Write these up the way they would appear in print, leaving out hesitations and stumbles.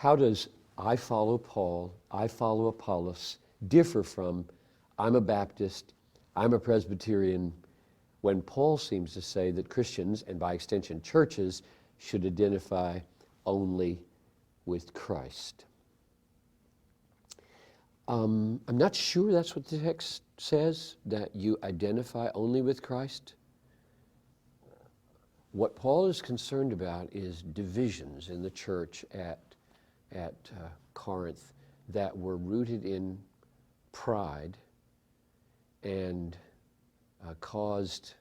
how does I follow Paul, I follow Apollos, differ from I'm a Baptist, I'm a Presbyterian, when Paul seems to say that Christians, and by extension churches, should identify only with Christ? I'm not sure that's what the text says, that you identify only with Christ. What Paul is concerned about is divisions in the church at Corinth that were rooted in pride and caused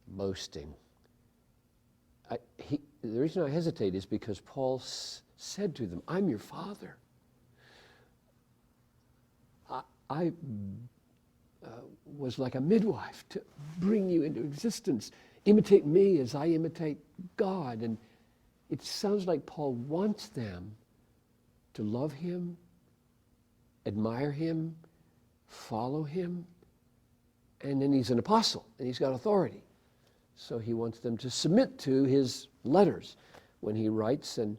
boasting. The reason I hesitate is because Paul said to them, I'm your father. I was like a midwife to bring you into existence. Imitate me as I imitate God. And it sounds like Paul wants them to love him, admire him, follow him, and then he's an apostle and he's got authority. So he wants them to submit to his letters when he writes, and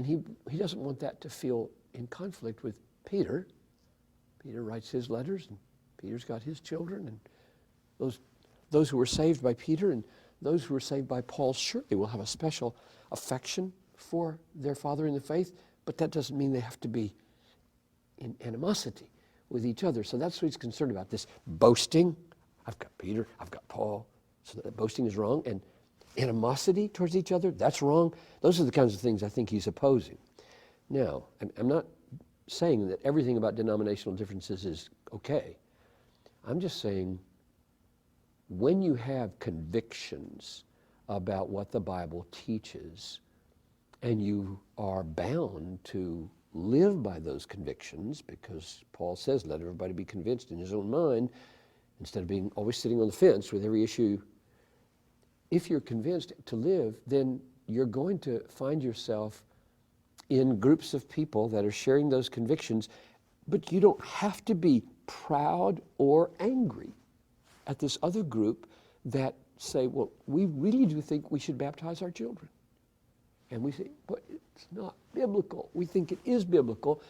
he doesn't want that to feel in conflict with Peter. Peter writes his letters, and Peter's got his children, and those who were saved by Peter and those who were saved by Paul surely will have a special affection for their father in the faith, but that doesn't mean they have to be in animosity with each other. So that's what he's concerned about, this boasting. I've got Peter, I've got Paul, so that boasting is wrong, and animosity towards each other, that's wrong. Those are the kinds of things I think he's opposing. Now, I'm not saying that everything about denominational differences is okay. I'm just saying when you have convictions about what the Bible teaches and you are bound to live by those convictions, because Paul says let everybody be convinced in his own mind instead of being always sitting on the fence with every issue. If you're convinced to live, then you're going to find yourself in groups of people that are sharing those convictions, but you don't have to be proud or angry at this other group that say, well, we really do think we should baptize our children. And we say, but it's not biblical. We think it is biblical.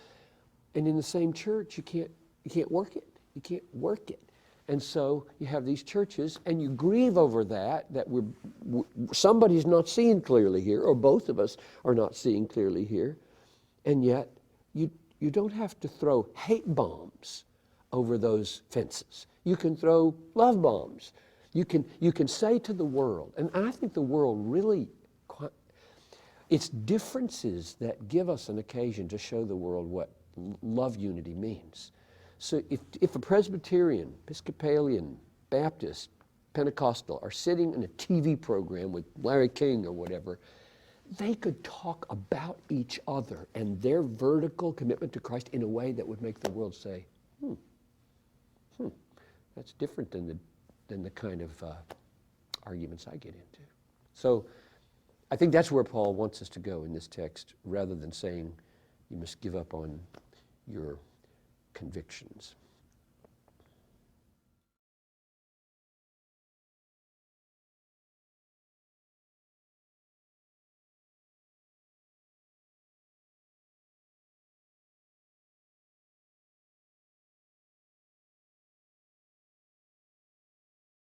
And in the same church, you can't work it. You can't work it. And so you have these churches, and you grieve over that somebody's not seeing clearly here, or both of us are not seeing clearly here. And yet, you don't have to throw hate bombs over those fences. You can throw love bombs. You can say to the world, and I think the world really, it's differences that give us an occasion to show the world what love unity means. So if a Presbyterian, Episcopalian, Baptist, Pentecostal are sitting in a TV program with Larry King or whatever, they could talk about each other and their vertical commitment to Christ in a way that would make the world say, that's different than the kind of arguments I get into. So I think that's where Paul wants us to go in this text, rather than saying you must give up on your convictions.